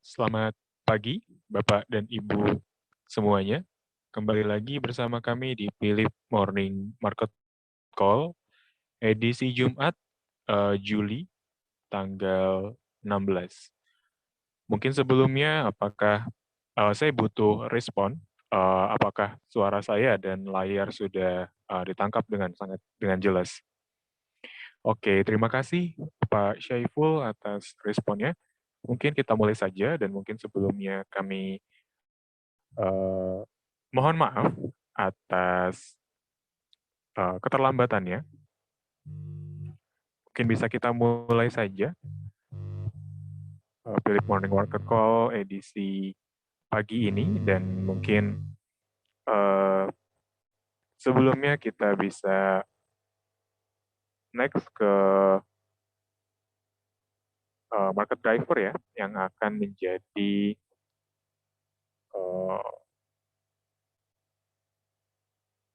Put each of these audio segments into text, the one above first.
Selamat pagi, Bapak dan Ibu semuanya. Kembali lagi bersama kami di Philip Morning Market Call, edisi Jumat, Juli, tanggal 16. Mungkin sebelumnya, apakah saya butuh respon, apakah suara saya dan layar sudah ditangkap dengan jelas? Oke, terima kasih Pak Syaiful atas responnya. Mungkin kita mulai saja dan mungkin sebelumnya kami eh, mohon maaf atas keterlambatannya. Mungkin bisa kita mulai saja Philip Morning Market Call edisi pagi ini dan mungkin eh, sebelumnya kita bisa next ke market driver ya yang akan menjadi eh,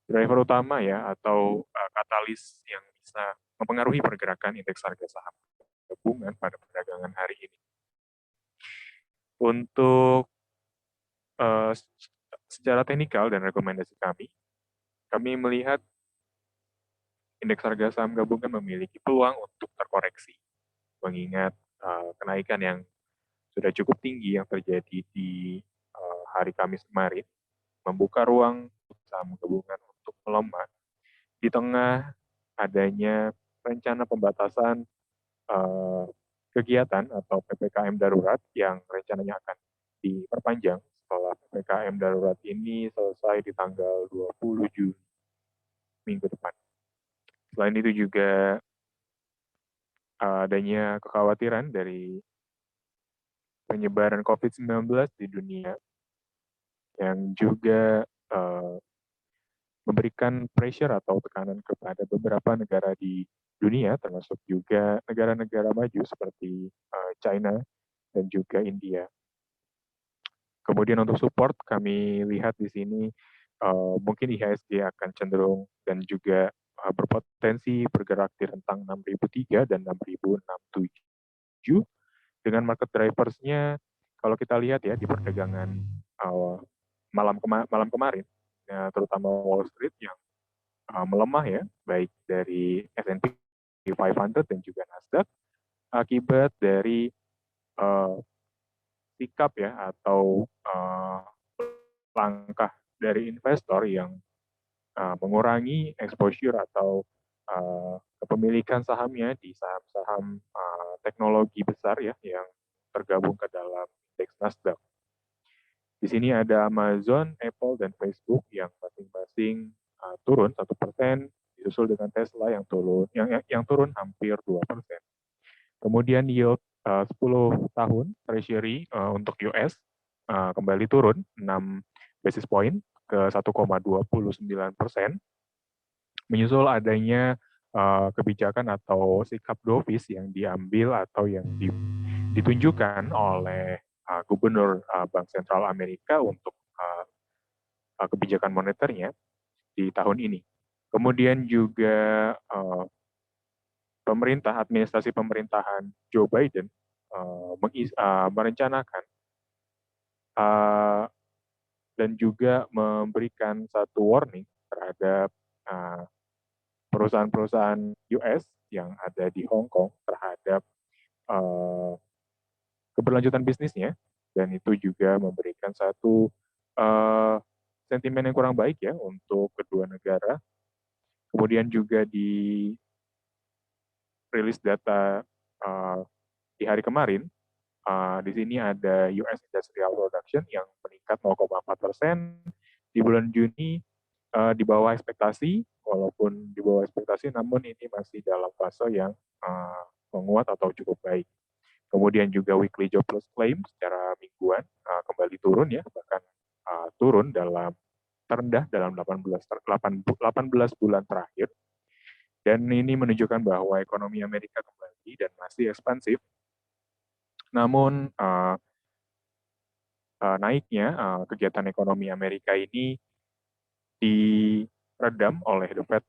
driver utama ya atau katalis yang bisa mempengaruhi pergerakan indeks harga saham gabungan pada perdagangan hari ini. Untuk uh, secara teknikal dan rekomendasi kami melihat indeks harga saham gabungan memiliki peluang untuk terkoreksi, mengingat kenaikan yang sudah cukup tinggi yang terjadi di hari Kamis kemarin, membuka ruang saham gabungan untuk melemah di tengah adanya rencana pembatasan kegiatan atau PPKM darurat yang rencananya akan diperpanjang setelah PPKM darurat ini selesai di tanggal 20 Juni minggu depan. Selain itu juga adanya kekhawatiran dari penyebaran COVID-19 di dunia yang juga memberikan pressure atau tekanan kepada beberapa negara di dunia, termasuk juga negara-negara maju seperti China dan juga India. Kemudian untuk support, kami lihat di sini mungkin IHSG akan cenderung dan juga berpotensi bergerak di rentang 6.003 dan 6.067. Dengan market drivers-nya, kalau kita lihat ya di perdagangan malam kemarin, ya, terutama Wall Street yang melemah ya, baik dari S&P 500 dan juga Nasdaq, akibat dari sikap ya atau langkah dari investor yang mengurangi exposure atau kepemilikan sahamnya di saham-saham teknologi besar ya yang tergabung ke dalam indeks Nasdaq. Di sini ada Amazon, Apple, dan Facebook yang masing-masing turun 1%, disusul dengan Tesla yang turun hampir 2%. Kemudian yield 10 tahun Treasury untuk US kembali turun 6 basis point ke 1,29%, menyusul adanya kebijakan atau sikap dovish yang diambil atau yang ditunjukkan oleh Gubernur Bank Sentral Amerika untuk kebijakan moneternya di tahun ini. Kemudian juga administrasi pemerintahan Joe Biden merencanakan dan juga memberikan satu warning terhadap perusahaan-perusahaan US yang ada di Hong Kong terhadap keberlanjutan bisnisnya, dan itu juga memberikan satu sentimen yang kurang baik ya untuk kedua negara. Kemudian juga di rilis data di hari kemarin, di sini ada US Industrial Production yang meningkat 0,4% di bulan Juni, di bawah ekspektasi, walaupun di bawah ekspektasi, namun ini masih dalam fase yang menguat atau cukup baik. Kemudian juga weekly jobless claim secara mingguan kembali turun ya, bahkan turun terendah dalam 18 bulan terakhir. Dan ini menunjukkan bahwa ekonomi Amerika kembali dan masih ekspansif. Namun naiknya kegiatan ekonomi Amerika ini diredam oleh The Fed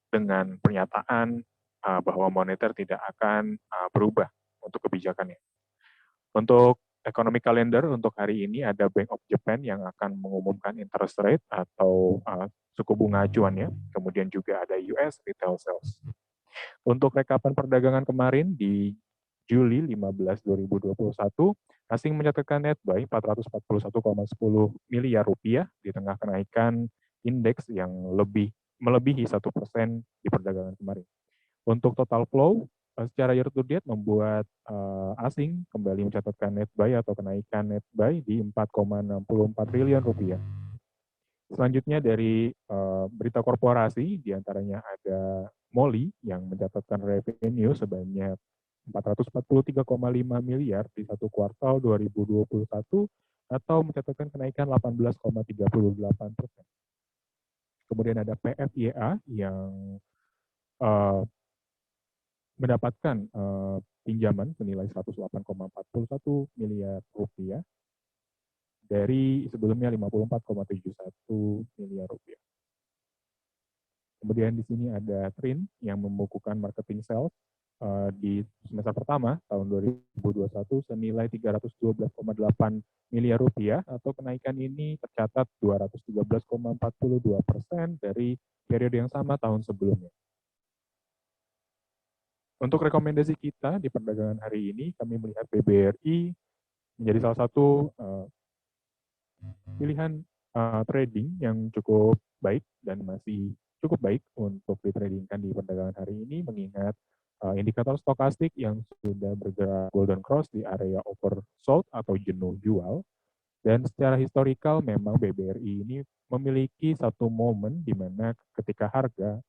dengan pernyataan bahwa moneter tidak akan berubah untuk kebijakannya. Untuk economic calendar untuk hari ini ada Bank of Japan yang akan mengumumkan interest rate atau suku bunga acuannya. Kemudian juga ada US retail sales. Untuk rekapan perdagangan kemarin di Juli 15, 2021, asing mencatatkan net buy 441,10 miliar rupiah di tengah kenaikan indeks yang melebihi 1% di perdagangan kemarin. Untuk total flow, secara year to date membuat asing kembali mencatatkan net buy atau kenaikan net buy di 4,64 triliun rupiah. Selanjutnya dari berita korporasi, diantaranya ada MOLI yang mencatatkan revenue sebanyak 443,5 miliar di satu kuartal 2021 atau mencatatkan kenaikan 18,38%. Kemudian ada PFYA yang mendapatkan pinjaman senilai 108,41 miliar rupiah dari sebelumnya 54,71 miliar rupiah. Kemudian di sini ada TRIN yang membukukan marketing sales di semester pertama tahun 2021 senilai 312,8 miliar rupiah atau kenaikan ini tercatat 213,42% dari periode yang sama tahun sebelumnya. Untuk rekomendasi kita di perdagangan hari ini, kami melihat BBRI menjadi salah satu pilihan trading yang cukup baik dan masih cukup baik untuk ditradingkan di perdagangan hari ini, mengingat indikator stokastik yang sudah bergerak golden cross di area oversold atau jenuh jual. Dan secara historikal memang BBRI ini memiliki satu momen di mana ketika harga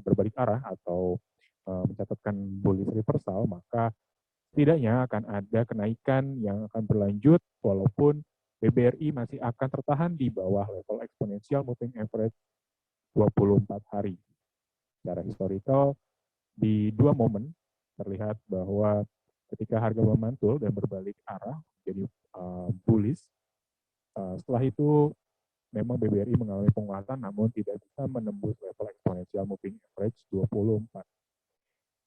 berbalik arah atau mencatatkan bullish reversal, maka setidaknya akan ada kenaikan yang akan berlanjut walaupun BBRI masih akan tertahan di bawah level exponential moving average 24 hari. Secara historical, di dua momen terlihat bahwa ketika harga memantul dan berbalik arah jadi bullish, setelah itu memang BBRI mengalami penguatan namun tidak bisa menembus level exponential moving average 24.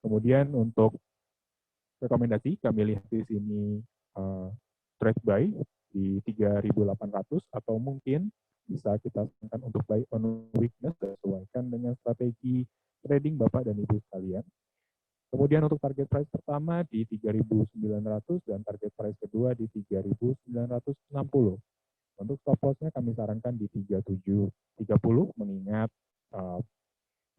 Kemudian untuk rekomendasi kami lihat di sini trade buy di 3.800 atau mungkin bisa kita sarankan untuk buy on weakness sesuaikan dengan strategi trading Bapak dan Ibu sekalian. Kemudian untuk target price pertama di 3.900 dan target price kedua di 3.960. Untuk stop loss-nya kami sarankan di 3730 mengingat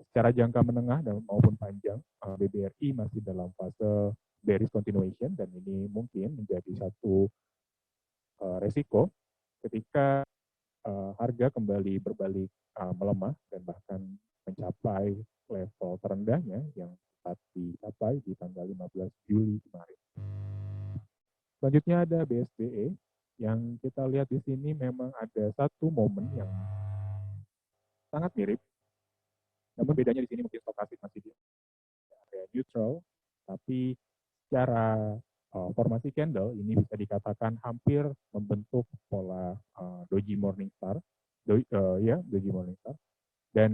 secara jangka menengah dan maupun panjang BBRI masih dalam fase bearish continuation dan ini mungkin menjadi satu resiko ketika harga kembali berbalik melemah dan bahkan mencapai level terendahnya yang sempat dicapai di tanggal 15 Juli kemarin. Selanjutnya ada BSDE yang kita lihat di sini memang ada satu momen yang sangat mirip, namun bedanya di sini mungkin stokastik masih di area neutral, tapi secara formasi candle ini bisa dikatakan hampir membentuk pola doji Morningstar, doji Morningstar. Dan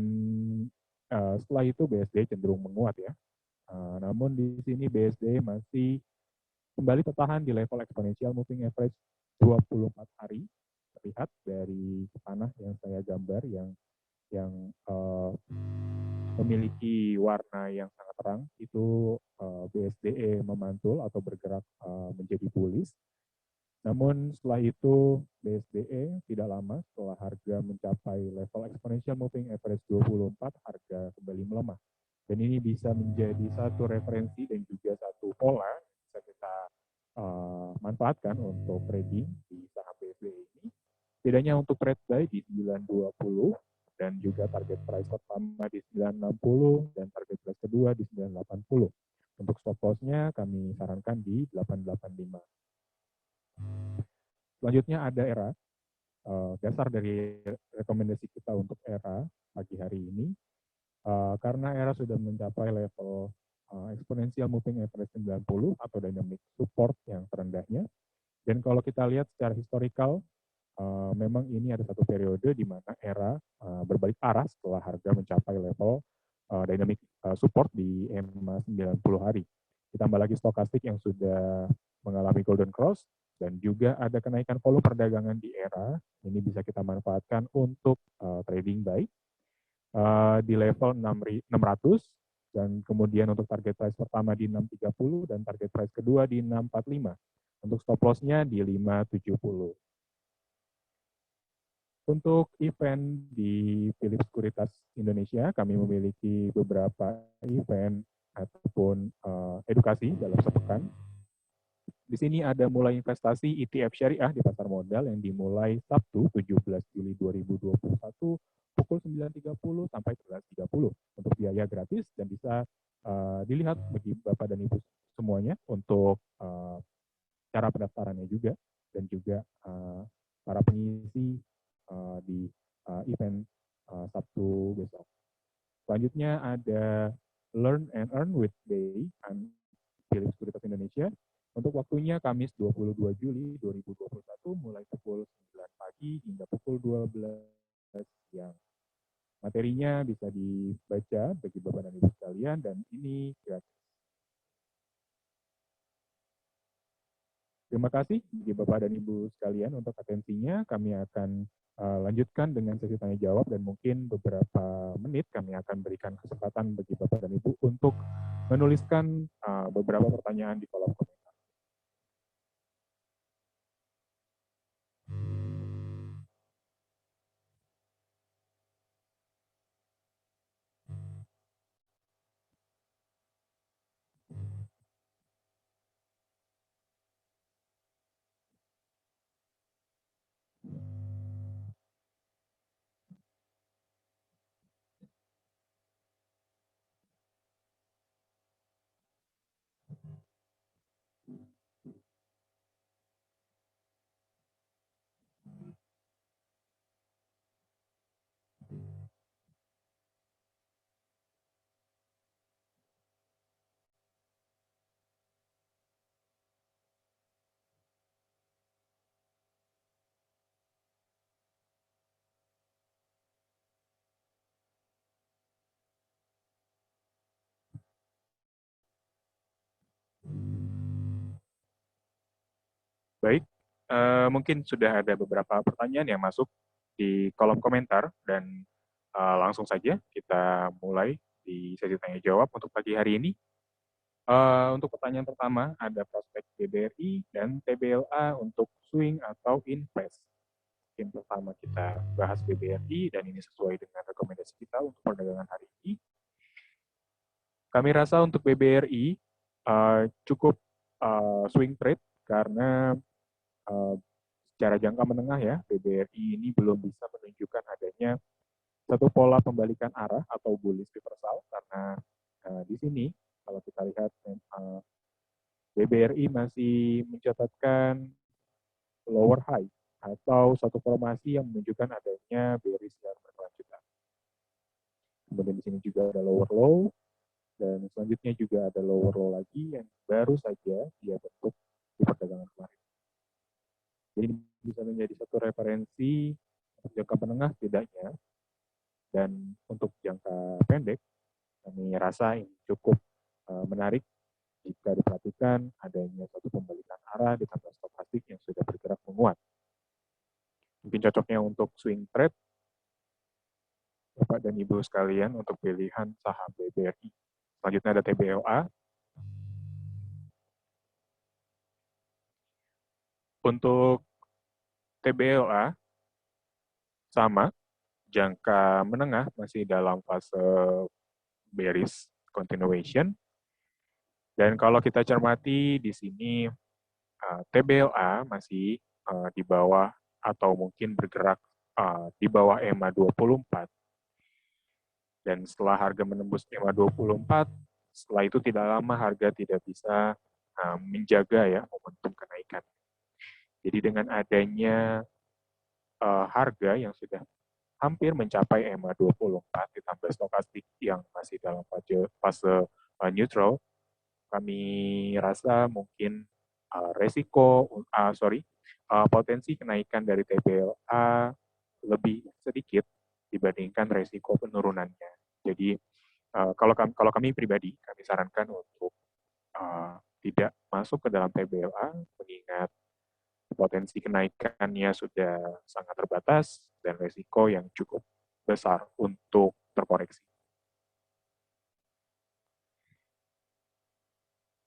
setelah itu BSD cenderung menguat ya. Namun di sini BSD masih kembali tertahan di level exponential moving average 24 hari. Terlihat dari panah yang saya gambar yang memiliki warna yang sangat terang, itu BSDE memantul atau bergerak menjadi bullish. Namun setelah itu BSDE tidak lama setelah harga mencapai level exponential moving average 24, harga kembali melemah. Dan ini bisa menjadi satu referensi dan juga satu pola yang bisa kita manfaatkan untuk trading di saham BSDE ini. Setidaknya untuk trade buy di 920 dan juga target price pertama di 960 dan target price kedua di 980. Untuk stop loss-nya kami sarankan di 885. Selanjutnya ada ERA. Dasar dari rekomendasi kita untuk ERA pagi hari ini, karena ERA sudah mencapai level exponential moving average 90 atau dynamic support yang terendahnya. Dan kalau kita lihat secara historical, memang ini ada satu periode di mana ERA berbalik arah setelah harga mencapai level dynamic support di EMA 90 hari. Ditambah lagi stokastik yang sudah mengalami golden cross, Dan juga ada kenaikan volume perdagangan di era, ini bisa kita manfaatkan untuk trading buy di level 600, dan kemudian untuk target price pertama di 630 dan target price kedua di 645. Untuk stop loss-nya di 570. Untuk event di Philips Sekuritas Indonesia, kami memiliki beberapa event ataupun edukasi dalam sepekan. Di sini ada mulai investasi ETF syariah di pasar modal yang dimulai Sabtu 17 Juli 2021 pukul 9.30 sampai 11.30 untuk biaya gratis dan bisa dilihat bagi Bapak dan Ibu semuanya untuk cara pendaftarannya juga, dan juga para pengisi di event Sabtu besok. Selanjutnya ada Learn and Earn with Bay and Philips Sekuritas Indonesia. Untuk waktunya Kamis 22 Juli 2021 mulai pukul 9 pagi hingga pukul 12 siang. Materinya bisa dibaca bagi Bapak dan Ibu sekalian dan ini gratis. Terima kasih bagi Bapak dan Ibu sekalian untuk atensinya. Kami akan lanjutkan dengan sesi tanya jawab dan mungkin beberapa menit kami akan berikan kesempatan bagi Bapak dan Ibu untuk menuliskan beberapa pertanyaan di kolom komentar. Baik, mungkin sudah ada beberapa pertanyaan yang masuk di kolom komentar dan langsung saja kita mulai di sesi tanya jawab untuk pagi hari ini. Untuk pertanyaan pertama ada prospek BBRI dan TBLA untuk swing atau invest. Mungkin pertama kita bahas BBRI dan ini sesuai dengan rekomendasi kita untuk perdagangan hari ini. Kami rasa untuk BBRI cukup swing trade karena secara jangka menengah ya, BBRI ini belum bisa menunjukkan adanya satu pola pembalikan arah atau bullish reversal karena di sini kalau kita lihat BBRI masih mencatatkan lower high atau satu formasi yang menunjukkan adanya bearish yang berkelanjutan. Kemudian di sini juga ada lower low dan selanjutnya juga ada lower low lagi yang baru saja dia bentuk di perdagangan kemarin. Jadi ini bisa menjadi satu referensi untuk jangka menengah setidaknya, dan untuk jangka pendek kami rasa ini cukup menarik jika diperhatikan adanya satu pembalikan arah ditambah stokastik yang sudah bergerak menguat. Mungkin cocoknya untuk swing trade Bapak dan Ibu sekalian untuk pilihan saham BBRI. Selanjutnya ada TBLA. Untuk TBLA sama, jangka menengah masih dalam fase bearish continuation. Dan kalau kita cermati di sini TBLA masih di bawah atau mungkin bergerak di bawah EMA 24. Dan setelah harga menembus EMA 24, setelah itu tidak lama harga tidak bisa menjaga ya momentum kenaikan. Jadi dengan adanya harga yang sudah hampir mencapai EMA 24 ditambah stokastik yang masih dalam fase neutral, kami rasa mungkin potensi kenaikan dari TBLA lebih sedikit dibandingkan resiko penurunannya. Jadi kalau kami pribadi, kami sarankan untuk tidak masuk ke dalam TBLA, mengingat potensi kenaikannya sudah sangat terbatas dan resiko yang cukup besar untuk terkoreksi.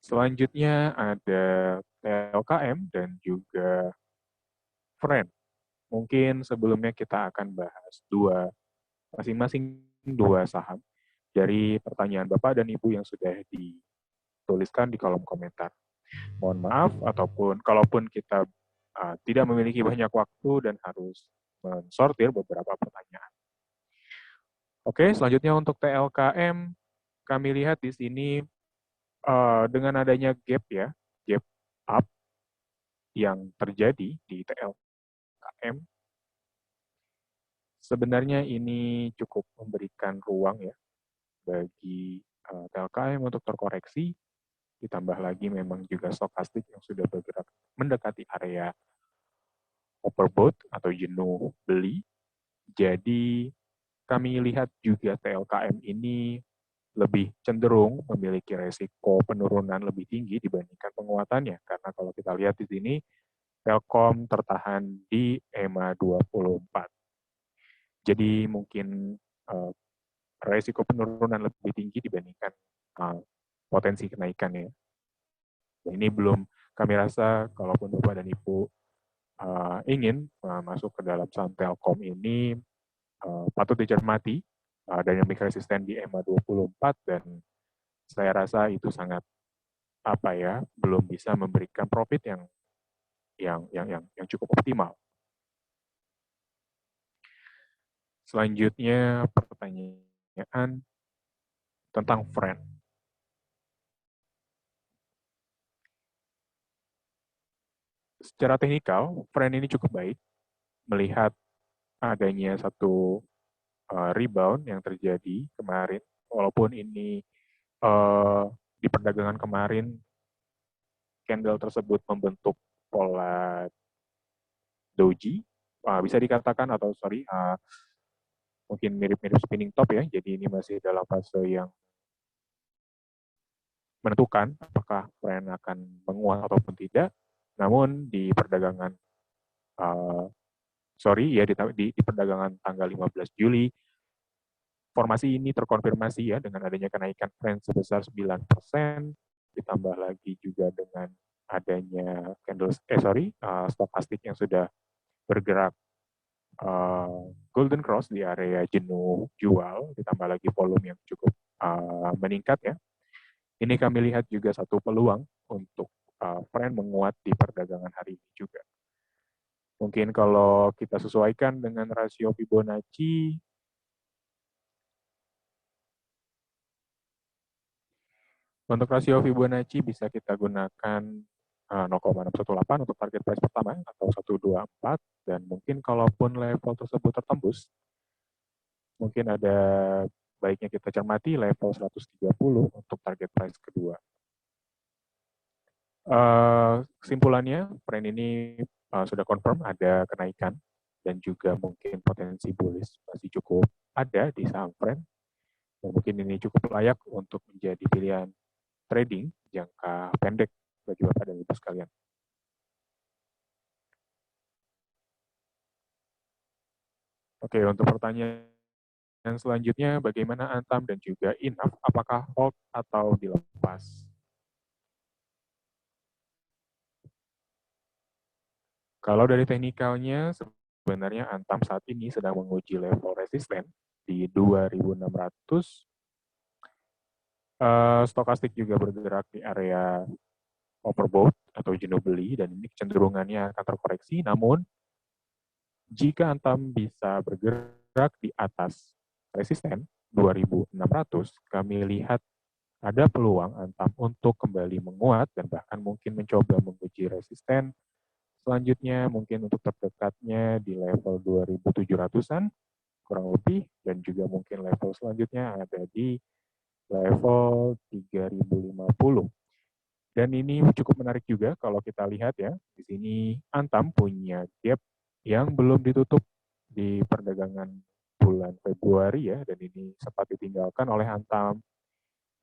Selanjutnya ada TLKM dan juga Friend. Mungkin sebelumnya kita akan bahas masing-masing dua saham dari pertanyaan Bapak dan Ibu yang sudah dituliskan di kolom komentar. Mohon maaf, ataupun kalaupun kita tidak memiliki banyak waktu dan harus mensortir beberapa pertanyaan. Oke, selanjutnya untuk TLKM, kami lihat di sini dengan adanya gap ya, gap up yang terjadi di TLKM, sebenarnya ini cukup memberikan ruang ya bagi TLKM untuk terkoreksi, ditambah lagi memang juga stokastik yang sudah bergerak mendekati area overbought atau jenuh beli. Jadi kami lihat juga TLKM ini lebih cenderung memiliki resiko penurunan lebih tinggi dibandingkan penguatannya. Karena kalau kita lihat di sini, Telkom tertahan di EMA 24. Jadi mungkin resiko penurunan lebih tinggi dibandingkan potensi kenaikannya. Ini belum kami rasa, kalaupun Bapak dan Ibu ingin masuk ke dalam saham Telkom ini, patut dicermati dynamic resisten di EMA 24 dan saya rasa itu sangat belum bisa memberikan profit yang cukup optimal. Selanjutnya pertanyaan tentang Friend. Secara teknikal, Friend ini cukup baik melihat adanya satu rebound yang terjadi kemarin, walaupun ini di perdagangan kemarin candle tersebut membentuk pola doji, bisa dikatakan mungkin mirip-mirip spinning top ya. Jadi ini masih dalam fase yang menentukan apakah tren akan menguat ataupun tidak. Namun di perdagangan di perdagangan tanggal 15 Juli formasi ini terkonfirmasi ya dengan adanya kenaikan tren sebesar 9%, ditambah lagi juga dengan adanya stokastik yang sudah bergerak golden cross di area jenuh jual, ditambah lagi volume yang cukup meningkat ya. Ini kami lihat juga satu peluang untuk tren menguat di perdagangan hari ini juga. Mungkin kalau kita sesuaikan dengan rasio Fibonacci, untuk rasio Fibonacci bisa kita gunakan 0,618 untuk target price pertama atau 124, dan mungkin kalaupun level tersebut tertembus, mungkin ada baiknya kita cermati level 130 untuk target price kedua. Kesimpulannya, tren ini sudah confirm ada kenaikan dan juga mungkin potensi bullish masih cukup ada di saham tren. Dan mungkin ini cukup layak untuk menjadi pilihan trading jangka pendek bagi Bapak dan Ibu sekalian. Oke, untuk pertanyaan selanjutnya, bagaimana Antam dan juga Inaf, apakah hold atau dilepas? Kalau dari teknikalnya, sebenarnya Antam saat ini sedang menguji level resisten di 2600. Stokastik juga bergerak di area overbought atau jenuh beli, dan ini kecenderungannya akan terkoreksi. Namun, jika Antam bisa bergerak di atas resisten 2600, kami lihat ada peluang Antam untuk kembali menguat dan bahkan mungkin mencoba menguji resisten selanjutnya, mungkin untuk terdekatnya di level 2700-an kurang lebih, dan juga mungkin level selanjutnya ada di level 3050. Dan ini cukup menarik juga kalau kita lihat ya, di sini Antam punya gap yang belum ditutup di perdagangan bulan Februari ya, dan ini sempat ditinggalkan oleh Antam,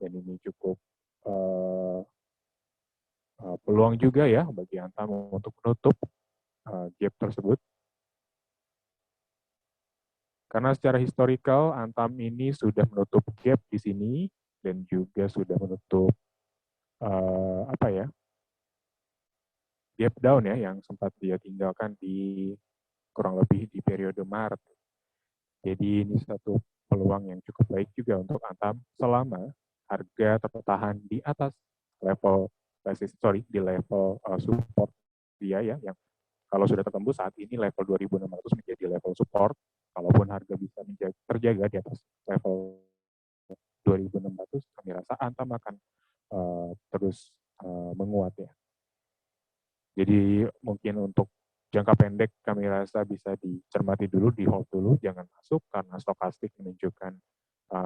dan ini cukup peluang juga ya bagi Antam untuk menutup gap tersebut. Karena secara historical Antam ini sudah menutup gap di sini dan juga sudah menutup gap down ya yang sempat dia tinggalkan di kurang lebih di periode Maret. Jadi ini satu peluang yang cukup baik juga untuk Antam selama harga tertahan di atas level di level support dia ya yang kalau sudah tertembus saat ini level 2.600 menjadi level support. Kalaupun harga bisa terjaga di atas level 2.600, kami rasa Antam akan terus menguat ya. Jadi mungkin untuk jangka pendek kami rasa bisa dicermati dulu, di hold dulu, jangan masuk karena stokastik menunjukkan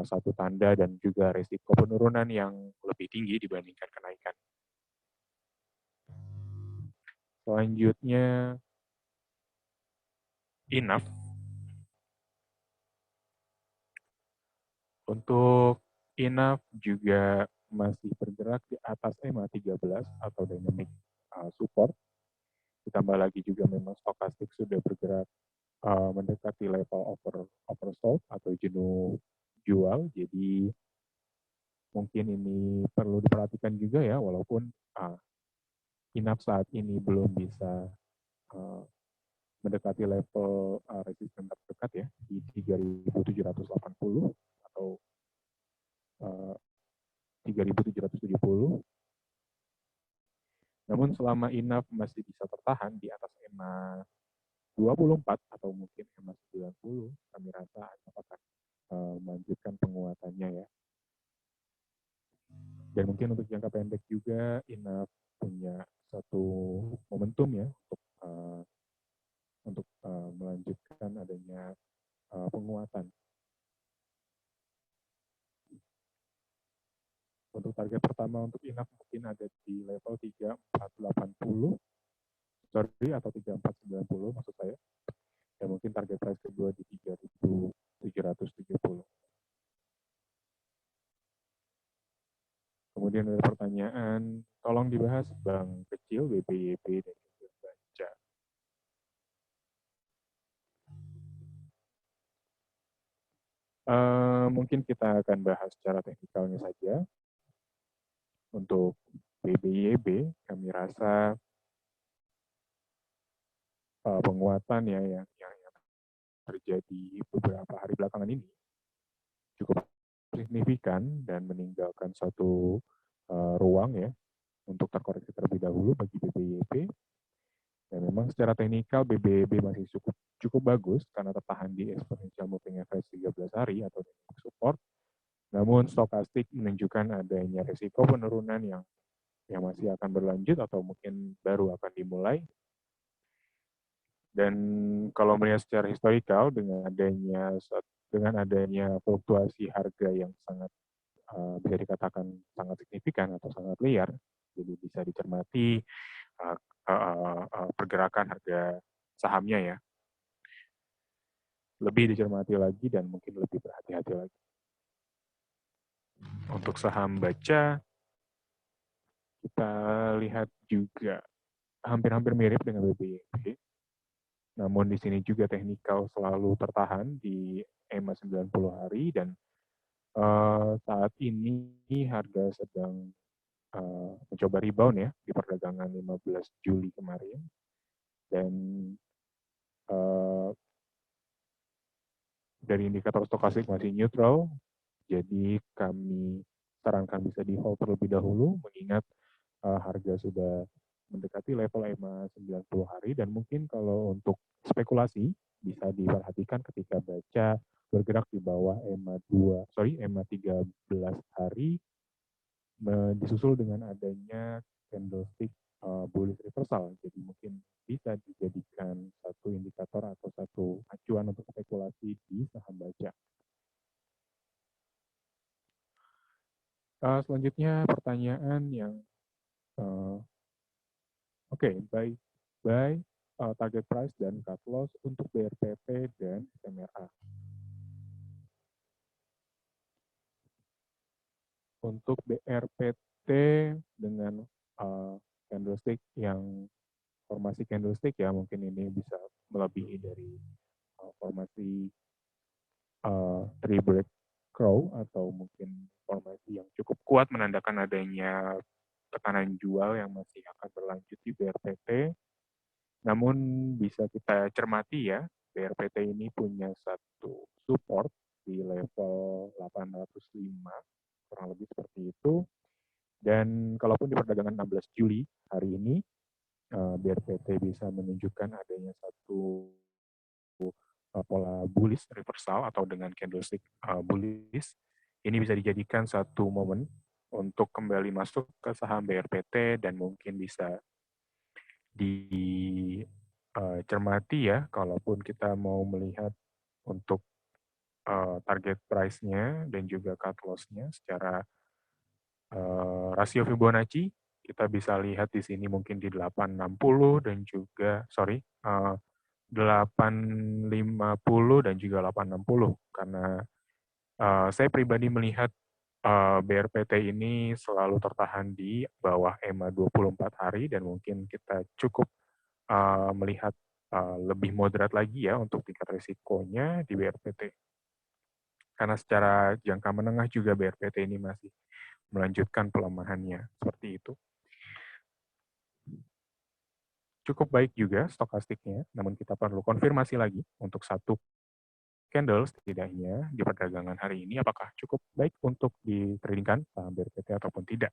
satu tanda dan juga risiko penurunan yang lebih tinggi dibandingkan kenaikan. Selanjutnya enough. Untuk enough juga masih bergerak di atas EMA 13 atau dynamic support. Ditambah lagi juga memang stokastik sudah bergerak mendekati level oversold atau jenuh jual. Jadi mungkin ini perlu diperhatikan juga ya, walaupun enough saat ini belum bisa mendekati level resisten terdekat ya di 3.780 atau 3.770. Namun selama enough masih bisa tertahan di atas EMA 24 atau mungkin EMA 90, kami rasa akan melanjutkan penguatannya ya. Dan mungkin untuk jangka pendek juga enough punya satu momentum ya untuk melanjutkan adanya penguatan. Untuk target pertama untuk enough mungkin ada di level 3480 atau 3490 maksud saya. Dan mungkin target price kedua di 3.770. Kemudian ada pertanyaan, tolong dibahas bank kecil, BBYP, dan juga Banca. Mungkin kita akan bahas secara teknikalnya saja. Untuk BBYB, kami rasa penguatan ya yang terjadi beberapa hari belakangan ini cukup signifikan dan meninggalkan satu ruang ya untuk terkoreksi terlebih dahulu bagi BBYP. Dan memang secara teknikal BBYB masih cukup bagus karena tertahan di exponential moving average 13 hari atau dynamic support. Namun stokastik menunjukkan adanya risiko penurunan yang masih akan berlanjut atau mungkin baru akan dimulai. Dan kalau melihat secara historikal dengan adanya fluktuasi harga yang sangat bisa dikatakan sangat signifikan atau sangat liar, jadi bisa dicermati pergerakan harga sahamnya ya. Lebih dicermati lagi dan mungkin lebih berhati-hati lagi. Untuk saham Baca, kita lihat juga hampir-hampir mirip dengan BBYP. Namun di sini juga teknikal selalu tertahan di EMA 90 hari dan saat ini harga sedang mencoba rebound ya di perdagangan 15 Juli kemarin. Dan dari indikator stokastik masih neutral, jadi kami sarankan bisa di hold terlebih dahulu, mengingat harga sudah mendekati level EMA 90 hari, dan mungkin kalau untuk spekulasi, bisa diperhatikan ketika Baca bergerak di bawah EMA 13 hari, disusul dengan adanya candlestick bullish reversal. Jadi mungkin bisa dijadikan satu indikator atau satu acuan untuk spekulasi di saham Baca. Selanjutnya pertanyaan yang buy target price dan cut loss untuk BRPT dan MRA. Untuk BRPT dengan candlestick yang formasi formasi candlestick ya, mungkin ini bisa melebihi dari formasi three break crow, atau mungkin formasi yang cukup kuat menandakan adanya tekanan jual yang masih akan berlanjut di BRPT. Namun bisa kita cermati ya, BRPT ini punya satu support di level 805, kurang lebih seperti itu. Dan kalaupun di perdagangan 16 Juli hari ini, BRPT bisa menunjukkan adanya satu pola bullish reversal atau dengan candlestick bullish, ini bisa dijadikan satu momen untuk kembali masuk ke saham BRPT dan mungkin bisa dicermati ya, kalaupun kita mau melihat untuk target price-nya dan juga cut loss-nya secara rasio Fibonacci, kita bisa lihat di sini mungkin di 860 dan juga 850 dan juga 860, karena saya pribadi melihat BRPT ini selalu tertahan di bawah EMA 24 hari, dan mungkin kita cukup melihat lebih moderat lagi ya untuk tingkat risikonya di BRPT. Karena secara jangka menengah juga BRPT ini masih melanjutkan pelemahannya, seperti itu. Cukup baik juga stokastiknya, namun kita perlu konfirmasi lagi untuk satu candle setidaknya di perdagangan hari ini apakah cukup baik untuk ditradingkan saham BRPT ataupun tidak.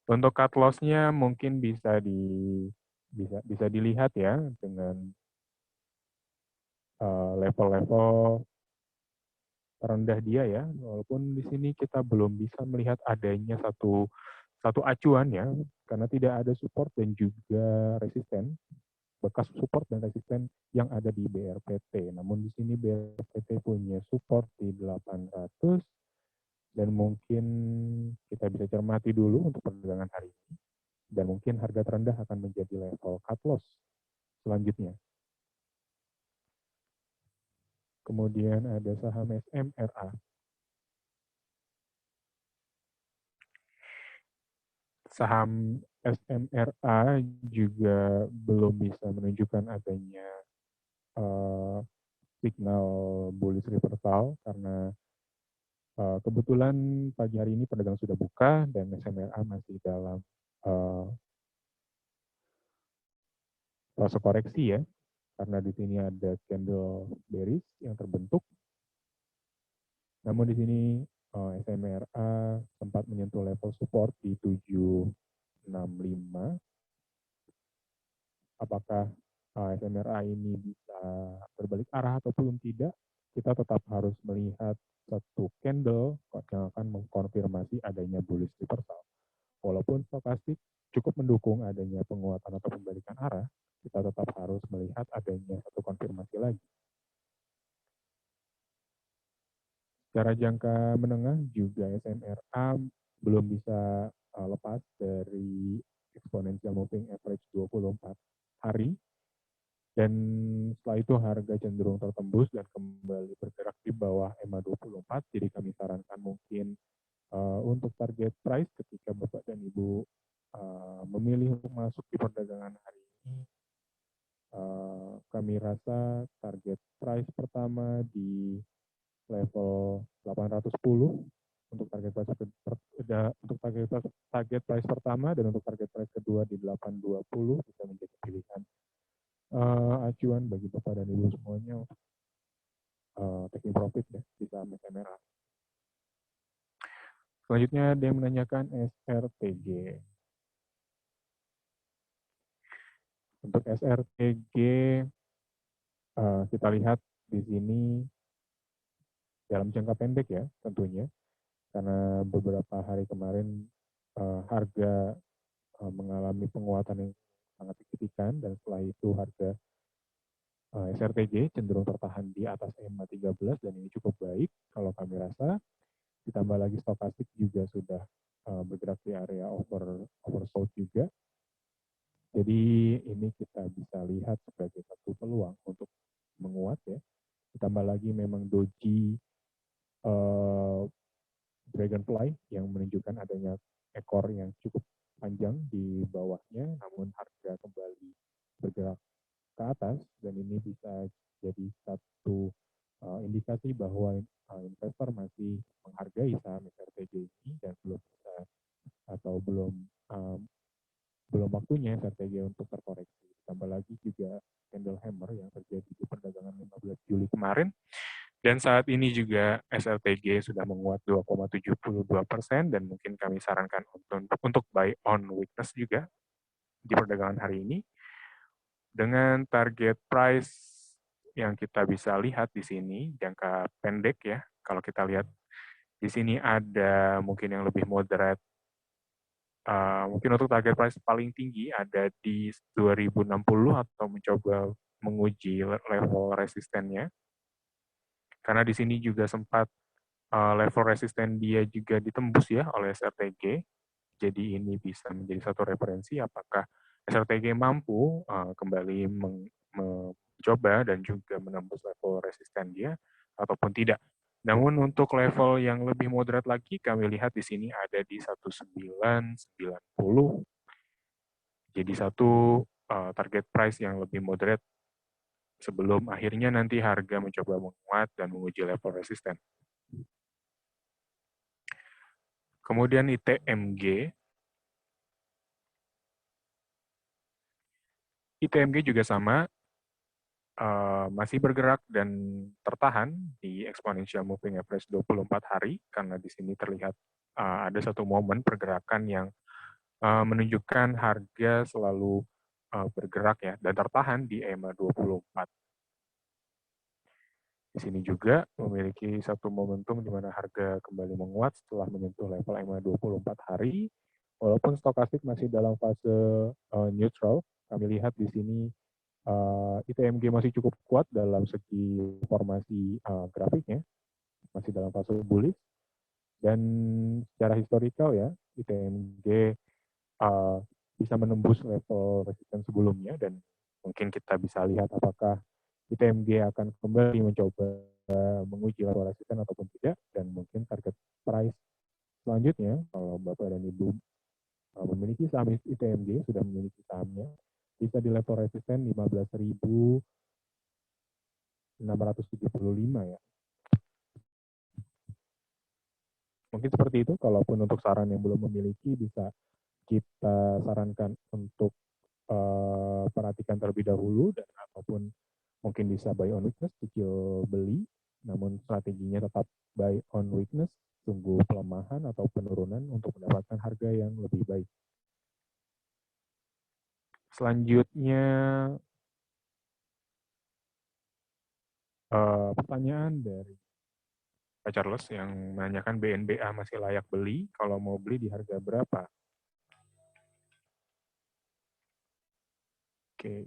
Untuk cut loss-nya mungkin bisa dilihat ya dengan level-level terendah dia ya, walaupun di sini kita belum bisa melihat adanya satu acuan ya, karena tidak ada support dan juga resisten, bekas support dan resisten yang ada di BRPT. Namun di sini BRPT punya support di 800, dan mungkin kita bisa cermati dulu untuk perdagangan hari ini, dan mungkin harga terendah akan menjadi level cut loss selanjutnya. Kemudian ada saham SMRA. Saham SMRA juga belum bisa menunjukkan adanya signal bullish reversal, karena kebetulan pagi hari ini perdagangan sudah buka dan SMRA masih dalam fase koreksi ya, karena di sini ada candle bearish yang terbentuk. Namun di sini SMRA sempat menyentuh level support di 765. Apakah SMRA ini bisa berbalik arah ataupun tidak, kita tetap harus melihat satu candle yang akan mengkonfirmasi adanya bullish reversal. Walaupun stokastik cukup mendukung adanya penguatan atau pembalikan arah, kita tetap harus melihat adanya satu konfirmasi lagi. Secara jangka menengah juga SMRA belum bisa lepas dari exponential moving average 24 hari, dan setelah itu harga cenderung tertembus dan kembali bergerak di bawah EMA 24, jadi kami sarankan mungkin untuk target price ketika Bapak dan Ibu memilih untuk masuk di perdagangan hari ini, kami rasa target price pertama di level 810 untuk target price target price pertama, dan untuk target price kedua di 820 bisa menjadi pilihan acuan bagi Bapak dan Ibu semuanya untuk taking profit ya di saham SMRA. Selanjutnya ada yang menanyakan SRTG. Untuk SRTG kita lihat di sini dalam jangka pendek ya tentunya, karena beberapa hari kemarin harga mengalami penguatan yang sangat signifikan, dan setelah itu harga SRTG cenderung tertahan di atas EMA 13, dan ini cukup baik kalau kami rasa. Ditambah lagi stokastik juga sudah bergerak di area oversold juga. Jadi ini kita bisa lihat sebagai satu peluang untuk menguat ya. Ditambah lagi memang doji dragonfly yang menunjukkan adanya ekor yang cukup panjang di bawahnya, namun bahwa investor masih menghargai saham SRTG ini dan belum bisa atau belum waktunya SRTG untuk terkoreksi. Tambah lagi juga candle hammer yang terjadi di perdagangan 15 Juli kemarin. Dan saat ini juga SLTG sudah menguat 2,72% dan mungkin kami sarankan untuk buy on weakness juga di perdagangan hari ini. Dengan target price yang kita bisa lihat di sini, jangka pendek ya, kalau kita lihat di sini ada mungkin yang lebih moderate. Mungkin untuk target price paling tinggi ada di 2060 atau mencoba menguji level resistennya. Karena di sini juga sempat level resisten dia juga ditembus ya oleh SRTG. Jadi ini bisa menjadi satu referensi apakah SRTG mampu kembali mencoba dan juga menembus level resisten dia ataupun tidak. Namun untuk level yang lebih moderat lagi, kami lihat di sini ada di 1990. Jadi satu target price yang lebih moderate sebelum akhirnya nanti harga mencoba menguat dan menguji level resisten. Kemudian ITMG. ITMG juga sama, masih bergerak dan tertahan di exponential moving average 24 hari, karena di sini terlihat ada satu momen pergerakan yang menunjukkan harga selalu bergerak ya, dan tertahan di EMA 24. Di sini juga memiliki satu momentum di mana harga kembali menguat setelah menyentuh level EMA 24 hari. Walaupun stokastik masih dalam fase neutral, kami lihat di sini ITMG masih cukup kuat dalam segi formasi grafiknya, masih dalam fase bullish. Dan secara historical ya, ITMG bisa menembus level resisten sebelumnya, dan mungkin kita bisa lihat apakah ITMG akan kembali mencoba menguji level resisten ataupun tidak, dan mungkin target price selanjutnya, kalau Bapak dan Ibu memiliki saham ITMG, sudah memiliki sahamnya, bisa di level resisten 15.675 ya. Mungkin seperti itu, kalaupun untuk saran yang belum memiliki, bisa kita sarankan untuk perhatikan terlebih dahulu, dan ataupun mungkin bisa buy on weakness, cicil beli, namun strateginya tetap buy on weakness, tunggu pelemahan atau penurunan untuk mendapatkan harga yang lebih baik. Selanjutnya, pertanyaan dari Pak Charles yang menanyakan BNBA masih layak beli, kalau mau beli di harga berapa? Oke,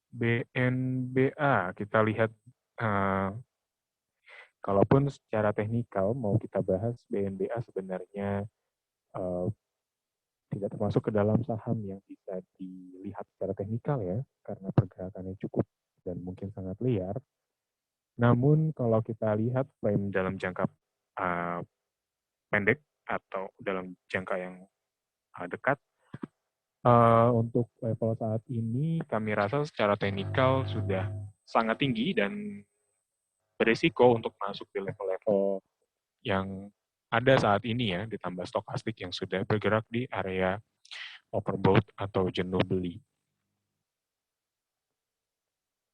BNBA kita lihat, kalaupun secara teknikal mau kita bahas, BNBA sebenarnya tidak termasuk ke dalam saham yang bisa dilihat secara teknikal ya, karena pergerakannya cukup dan mungkin sangat liar. Namun kalau kita lihat frame dalam jangka pendek atau dalam jangka yang dekat, untuk level saat ini kami rasa secara teknikal sudah sangat tinggi dan berisiko untuk masuk di level-level yang ada saat ini ya, ditambah stokastik yang sudah bergerak di area overbought atau jenuh beli.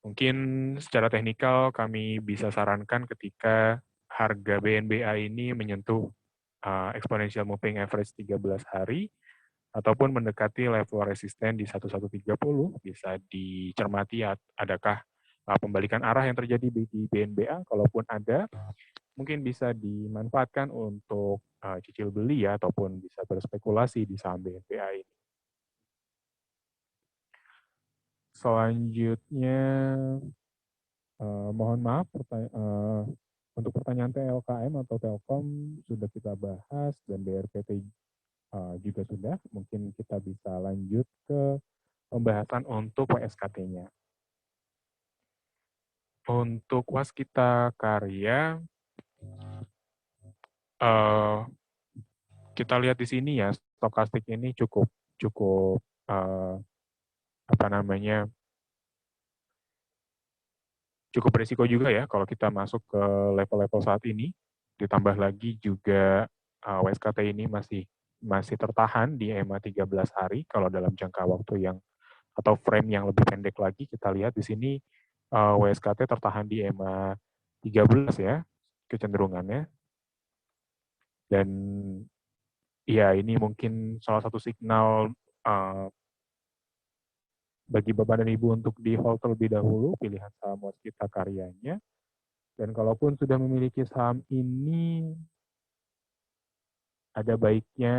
Mungkin secara teknikal kami bisa sarankan ketika harga BNBA ini menyentuh exponential moving average 13 hari, ataupun mendekati level resisten di 1130, bisa dicermati adakah pembalikan arah yang terjadi di BNBA. Kalaupun ada, mungkin bisa dimanfaatkan untuk cicil beli ya, ataupun bisa berspekulasi di saham BNBA ini. Selanjutnya, mohon maaf, untuk pertanyaan TLKM atau Telkom sudah kita bahas, dan BRPT juga sudah. Mungkin kita bisa lanjut ke pembahasan untuk WSKT-nya. Untuk Waskita Karya, kita lihat di sini ya, stokastik ini cukup cukup berisiko juga ya kalau kita masuk ke level-level saat ini. Ditambah lagi juga WSKT ini masih tertahan di EMA 13 hari kalau dalam jangka waktu yang atau frame yang lebih pendek lagi. Kita lihat di sini WSKT tertahan di EMA 13 ya kecenderungannya. Dan ya ini mungkin salah satu signal bagi Bapak dan Ibu untuk di hold terlebih dahulu pilihan saham Waskita Karyanya. Dan kalaupun sudah memiliki saham ini, ada baiknya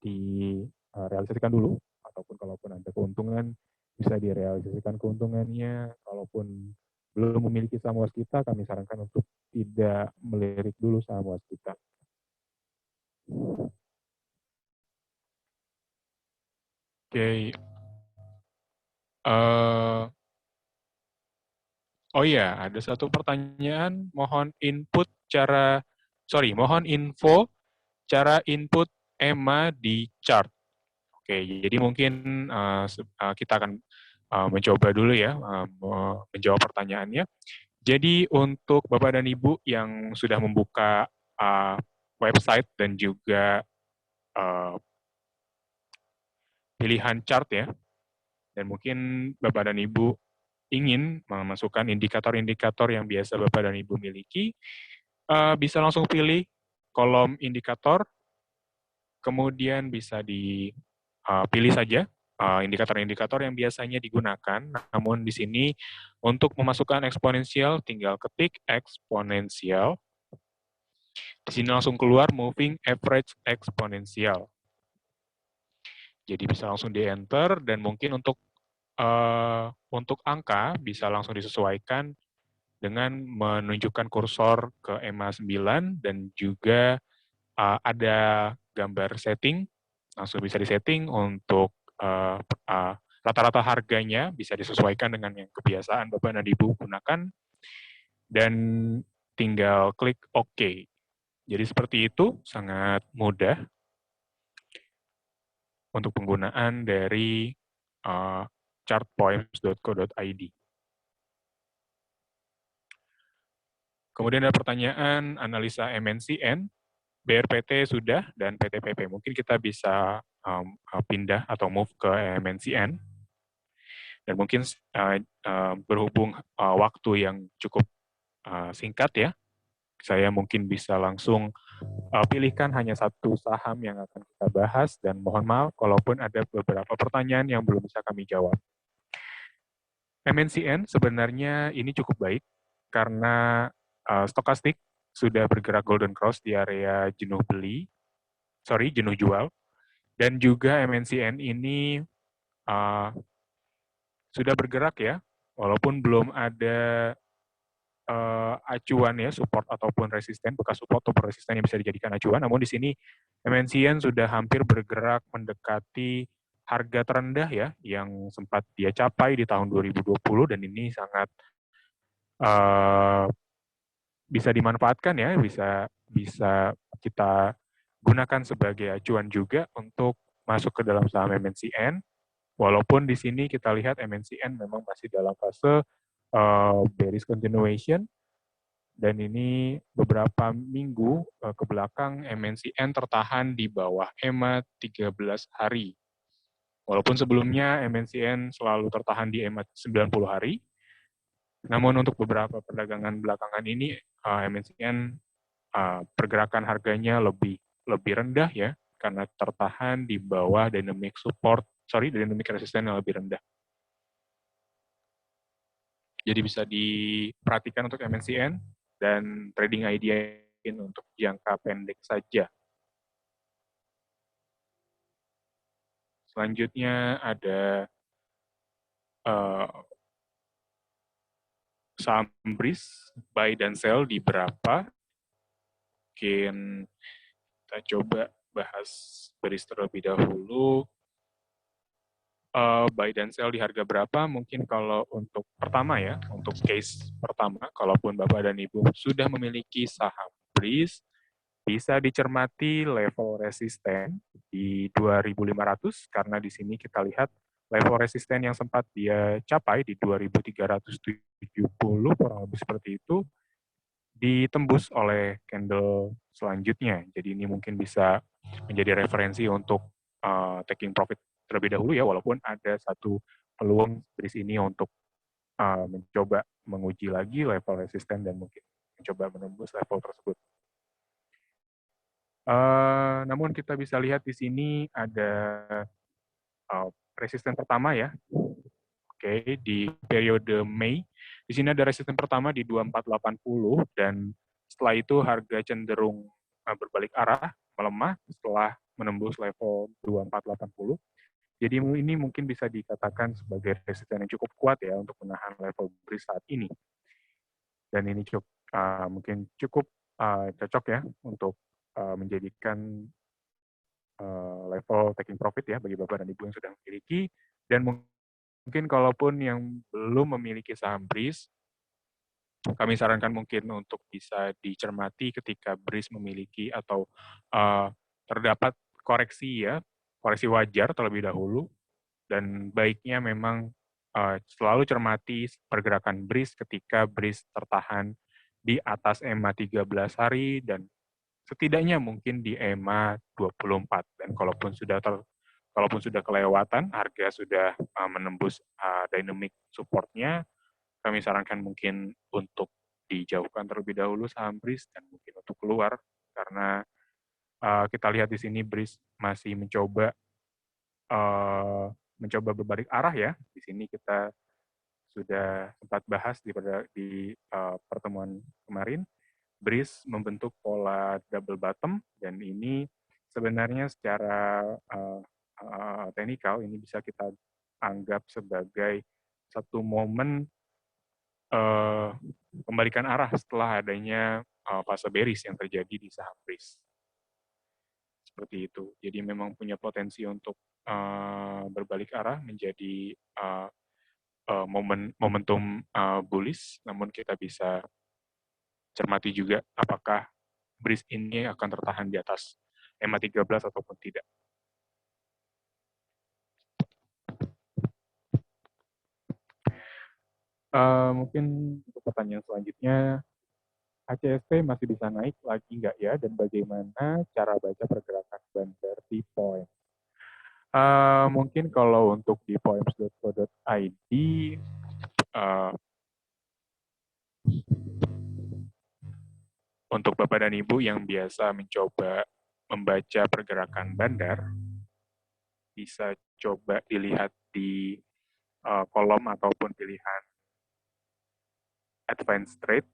direalisasikan dulu, ataupun kalaupun ada keuntungan, bisa direalisasikan keuntungannya. Kalaupun belum memiliki saham Waskita, kami sarankan untuk tidak melirik dulu saham Waskita. Oke. Oh iya, ada satu pertanyaan, mohon info cara input EMA di chart. Oke, jadi mungkin kita akan mencoba dulu ya menjawab pertanyaannya. Jadi untuk Bapak dan Ibu yang sudah membuka website dan juga pilihan chart ya, dan mungkin Bapak dan Ibu ingin memasukkan indikator-indikator yang biasa Bapak dan Ibu miliki, bisa langsung pilih kolom indikator, kemudian bisa dipilih saja indikator-indikator yang biasanya digunakan, namun di sini untuk memasukkan eksponensial tinggal ketik eksponensial. Di sini langsung keluar moving average eksponensial. Jadi bisa langsung di-enter dan mungkin untuk angka bisa langsung disesuaikan dengan menunjukkan kursor ke EMA 9 dan juga ada gambar setting, langsung bisa disetting untuk rata-rata harganya bisa disesuaikan dengan yang kebiasaan Bapak dan Ibu gunakan, dan tinggal klik OK. Jadi seperti itu, sangat mudah untuk penggunaan dari chartpoints.co.id. Kemudian ada pertanyaan analisa MNCN, BRPT sudah, dan PTPP. Mungkin kita bisa pindah atau move ke MNCN. Dan mungkin berhubung waktu yang cukup singkat ya, saya mungkin bisa langsung pilihkan hanya satu saham yang akan kita bahas, dan mohon maaf kalaupun ada beberapa pertanyaan yang belum bisa kami jawab. MNCN sebenarnya ini cukup baik karena stokastik sudah bergerak golden cross di area jenuh jual, dan juga MNCN ini sudah bergerak ya, walaupun belum ada acuan ya, support ataupun resisten, bekas support ataupun resisten yang bisa dijadikan acuan, namun di sini MNCN sudah hampir bergerak mendekati harga terendah ya, yang sempat dia capai di tahun 2020, dan ini sangat bisa dimanfaatkan ya, bisa kita gunakan sebagai acuan juga untuk masuk ke dalam saham MNCN, walaupun di sini kita lihat MNCN memang masih dalam fase bearish continuation, dan ini beberapa minggu ke belakang MNCN tertahan di bawah EMA 13 hari. Walaupun sebelumnya MNCN selalu tertahan di EMA 90 hari, namun untuk beberapa perdagangan belakangan ini MNCN pergerakan harganya lebih rendah ya, karena tertahan di bawah dynamic resistance yang lebih rendah. Jadi bisa diperhatikan untuk MNCN dan trading idea untuk jangka pendek saja. Selanjutnya ada saham BRIS, buy dan sell di berapa? Mungkin kita coba bahas BRIS terlebih dahulu. Buy dan sell di harga berapa? Mungkin kalau untuk pertama ya, untuk case pertama, kalaupun Bapak dan Ibu sudah memiliki saham BRIS, bisa dicermati level resisten di 2.500, karena di sini kita lihat level resisten yang sempat dia capai di 2.370 70 kurang lebih seperti itu, ditembus oleh candle selanjutnya. Jadi ini mungkin bisa menjadi referensi untuk taking profit terlebih dahulu ya, walaupun ada satu peluang BRIS ini untuk mencoba menguji lagi level resisten dan mungkin mencoba menembus level tersebut. Namun kita bisa lihat di sini ada resisten pertama ya. Oke, di periode Mei. Di sini ada resisten pertama di 2480 dan setelah itu harga cenderung berbalik arah, melemah setelah menembus level 2480. Jadi ini mungkin bisa dikatakan sebagai resisten yang cukup kuat ya untuk menahan level BRIS saat ini. Dan ini mungkin cukup cocok ya untuk menjadikan level taking profit ya bagi Bapak dan Ibu yang sudah memiliki. Dan mungkin kalaupun yang belum memiliki saham BRIS, kami sarankan mungkin untuk bisa dicermati ketika BRIS memiliki atau terdapat koreksi ya, koreksi wajar terlebih dahulu, dan baiknya memang selalu cermati pergerakan BRIS ketika BRIS tertahan di atas EMA 13 hari dan setidaknya mungkin di EMA 24. Dan kalaupun sudah kelewatan, harga sudah menembus dynamic support-nya, kami sarankan mungkin untuk dijauhkan terlebih dahulu saham BRIS dan mungkin untuk keluar, karena kita lihat di sini BRIS masih mencoba berbalik arah ya. Di sini kita sudah sempat bahas di pertemuan kemarin, BRIS membentuk pola double bottom, dan ini sebenarnya secara teknikal ini bisa kita anggap sebagai satu momen kembalikan arah setelah adanya fase bearish yang terjadi di saham BRIS. Seperti itu. Jadi memang punya potensi untuk berbalik arah menjadi momentum bullish, namun kita bisa cermati juga apakah BRIS ini akan tertahan di atas EMA 13 ataupun tidak. Mungkin untuk pertanyaan selanjutnya, HCSP masih bisa naik lagi nggak ya, dan bagaimana cara baca pergerakan bandar di poin? Mungkin kalau untuk di poems.co.id, untuk Bapak dan Ibu yang biasa mencoba membaca pergerakan bandar, bisa coba dilihat di kolom ataupun pilihan advanced trade.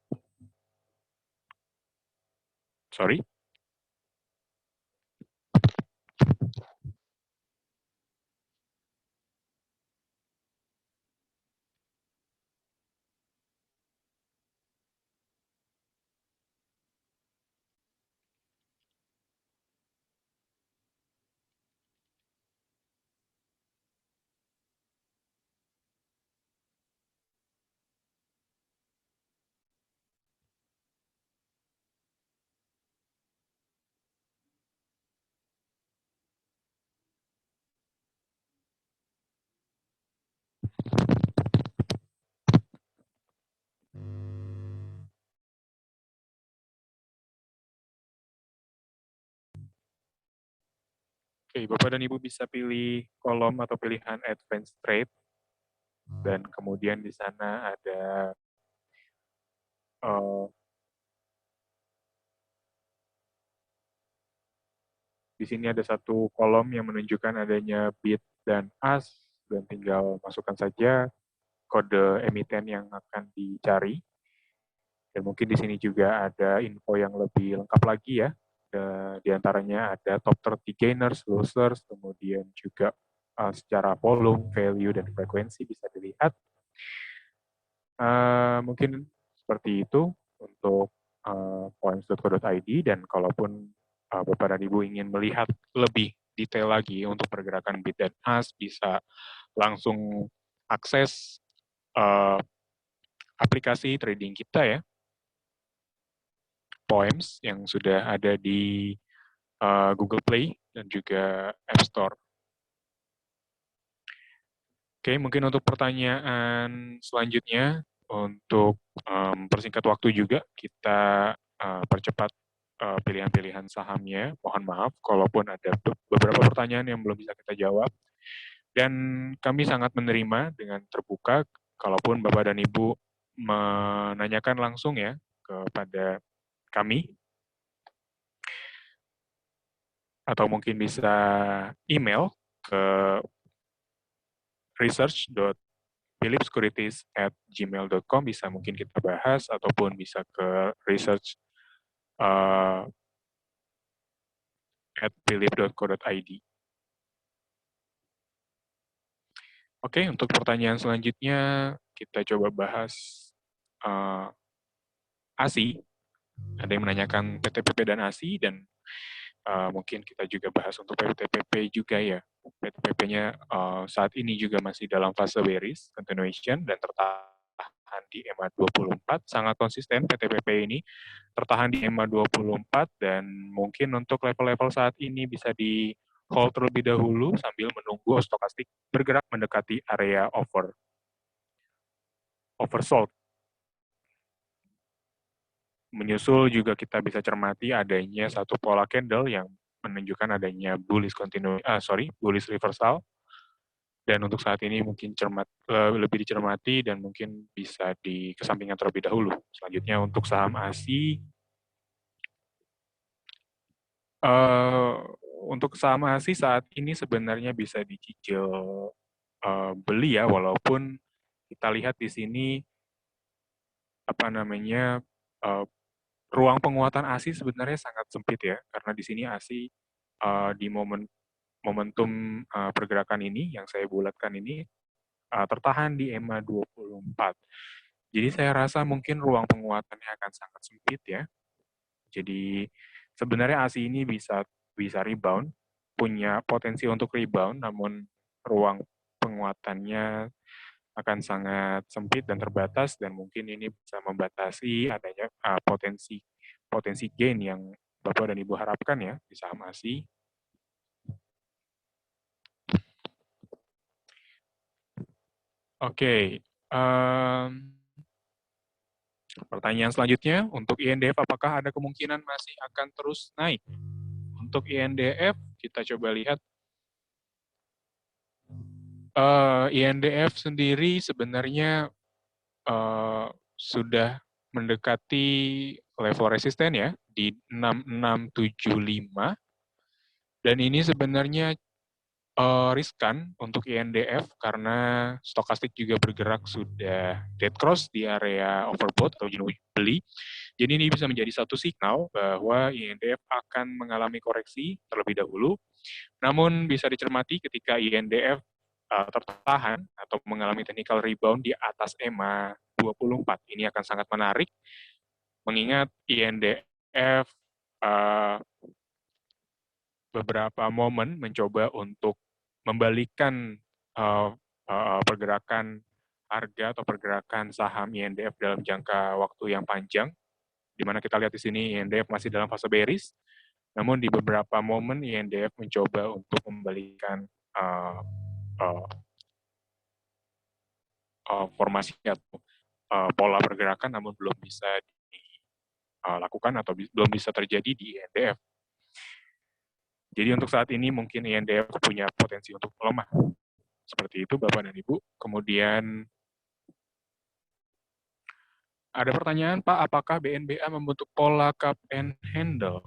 Sorry. Oke, Bapak dan Ibu bisa pilih kolom atau pilihan advanced trade, dan kemudian di sana ada di sini ada satu kolom yang menunjukkan adanya bid dan ask, dan tinggal masukkan saja kode emiten yang akan dicari. Dan mungkin di sini juga ada info yang lebih lengkap lagi ya. Di antaranya ada top 30 gainers, losers, kemudian juga secara volume, value, dan frekuensi bisa dilihat. Mungkin seperti itu untuk poems.co.id, dan kalaupun Bapak dan Ibu ingin melihat lebih detail lagi untuk pergerakan bid dan ask, bisa langsung akses aplikasi trading kita ya, Poems, yang sudah ada di Google Play dan juga App Store. Oke, mungkin untuk pertanyaan selanjutnya, untuk mempersingkat waktu juga, kita percepat pilihan-pilihan sahamnya. Mohon maaf, kalaupun ada beberapa pertanyaan yang belum bisa kita jawab. Dan kami sangat menerima dengan terbuka, kalaupun Bapak dan Ibu menanyakan langsung ya kepada kami, atau mungkin bisa email ke research.philipsecurities@gmail.com, bisa mungkin kita bahas, ataupun bisa ke research@philip.co.id. Oke, untuk pertanyaan selanjutnya, kita coba bahas ASI. Ada yang menanyakan PTPP dan ASI, dan mungkin kita juga bahas untuk PTPP juga ya. PTPP-nya saat ini juga masih dalam fase bearish continuation dan tertahan di EMA 24. Sangat konsisten PTPP ini, tertahan di EMA 24, dan mungkin untuk level-level saat ini bisa di hold terlebih dahulu sambil menunggu stokastik bergerak mendekati area oversold. Menyusul juga kita bisa cermati adanya satu pola candle yang menunjukkan adanya bullish reversal, dan untuk saat ini mungkin lebih dicermati dan mungkin bisa dikesampingkan terlebih dahulu. Selanjutnya untuk saham ASI, untuk saham ASI saat ini sebenarnya bisa dicicil beli ya, walaupun kita lihat di sini ruang penguatan ASI sebenarnya sangat sempit ya, karena di sini ASI di momentum pergerakan ini yang saya bulatkan ini tertahan di EMA 24. Jadi saya rasa mungkin ruang penguatannya akan sangat sempit ya. Jadi sebenarnya ASI ini bisa rebound, punya potensi untuk rebound, namun ruang penguatannya akan sangat sempit dan terbatas, dan mungkin ini bisa membatasi adanya potensi gain yang Bapak dan Ibu harapkan ya di saham ASI. Oke, pertanyaan selanjutnya, untuk INDF apakah ada kemungkinan masih akan terus naik? Untuk INDF, kita coba lihat. INDF sendiri sebenarnya sudah mendekati level resisten ya, di 6675, dan ini sebenarnya riskan untuk INDF karena stokastik juga bergerak sudah dead cross di area overbought atau jenuh beli. Jadi ini bisa menjadi satu signal bahwa INDF akan mengalami koreksi terlebih dahulu. Namun bisa dicermati ketika INDF tertahan atau mengalami technical rebound di atas EMA 24. Ini akan sangat menarik mengingat INDF beberapa momen mencoba untuk membalikkan pergerakan harga atau pergerakan saham INDF dalam jangka waktu yang panjang, di mana kita lihat di sini INDF masih dalam fase bearish, namun di beberapa momen INDF mencoba untuk membalikan formasi atau pola pergerakan, namun belum bisa dilakukan atau belum bisa terjadi di INDF. Jadi untuk saat ini mungkin INDF punya potensi untuk melemah. Seperti itu Bapak dan Ibu. Kemudian ada pertanyaan, Pak, apakah BNBA membentuk pola cup and handle?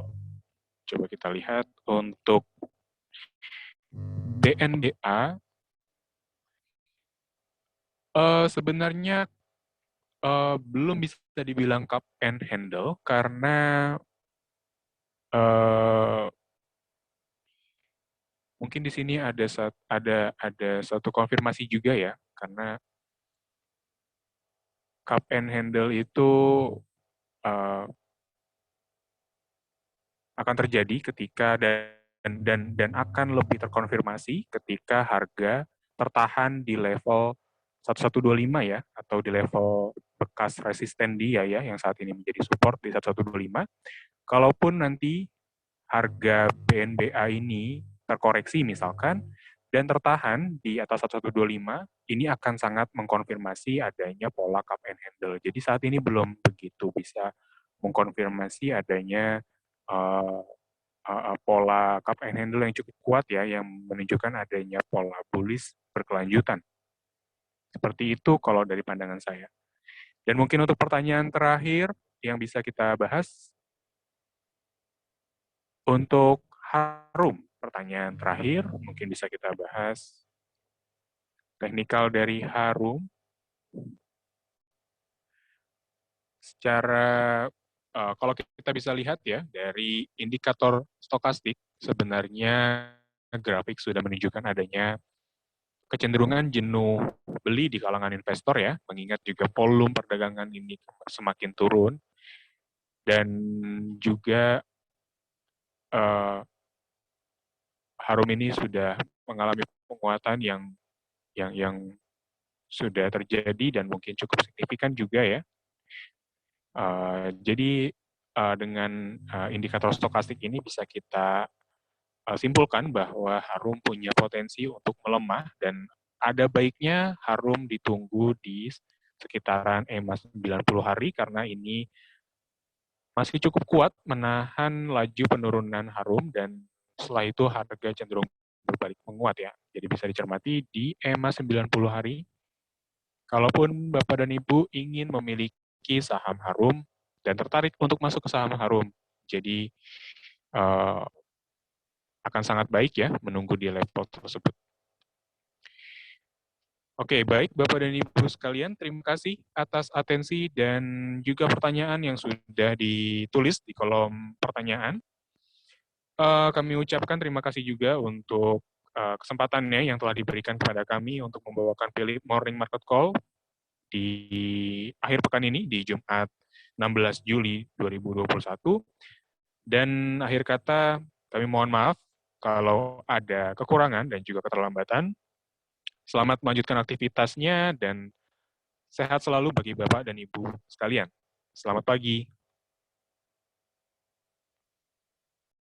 Coba kita lihat untuk BNBA. Sebenarnya belum bisa dibilang cup and handle karena mungkin di sini ada satu konfirmasi juga ya, karena cup and handle itu akan terjadi ketika dan akan lebih terkonfirmasi ketika harga tertahan di level 1125 ya, atau di level bekas resisten dia ya, yang saat ini menjadi support di 1125. Kalaupun nanti harga BNBA ini terkoreksi misalkan, dan tertahan di atas 1125, ini akan sangat mengkonfirmasi adanya pola cup and handle. Jadi saat ini belum begitu bisa mengkonfirmasi adanya uh, pola cup and handle yang cukup kuat ya, yang menunjukkan adanya pola bullish berkelanjutan. Seperti itu kalau dari pandangan saya. Dan mungkin untuk pertanyaan terakhir yang bisa kita bahas, untuk Harum, pertanyaan terakhir mungkin bisa kita bahas. Teknikal dari Harum, secara kalau kita bisa lihat ya, dari indikator stokastik, sebenarnya grafik sudah menunjukkan adanya kecenderungan jenuh beli di kalangan investor ya, mengingat juga volume perdagangan ini semakin turun, dan juga Harum ini sudah mengalami penguatan yang sudah terjadi dan mungkin cukup signifikan juga ya. Jadi dengan indikator stokastik ini bisa kita simpulkan bahwa Harum punya potensi untuk melemah dan ada baiknya Harum ditunggu di sekitaran EMA 90 hari karena ini masih cukup kuat menahan laju penurunan Harum dan setelah itu harga cenderung berbalik menguat ya. Jadi bisa dicermati di EMA 90 hari. Kalaupun Bapak dan Ibu ingin memiliki saham Harum dan tertarik untuk masuk ke saham Harum, jadi akan sangat baik ya menunggu di level tersebut. Oke, baik Bapak dan Ibu sekalian, terima kasih atas atensi dan juga pertanyaan yang sudah ditulis di kolom pertanyaan. Kami ucapkan terima kasih juga untuk kesempatannya yang telah diberikan kepada kami untuk membawakan Philip Morning Market Call di akhir pekan ini, di Jumat 16 Juli 2021. Dan akhir kata, kami mohon maaf kalau ada kekurangan dan juga keterlambatan. Selamat melanjutkan aktivitasnya dan sehat selalu bagi Bapak dan Ibu sekalian. Selamat pagi.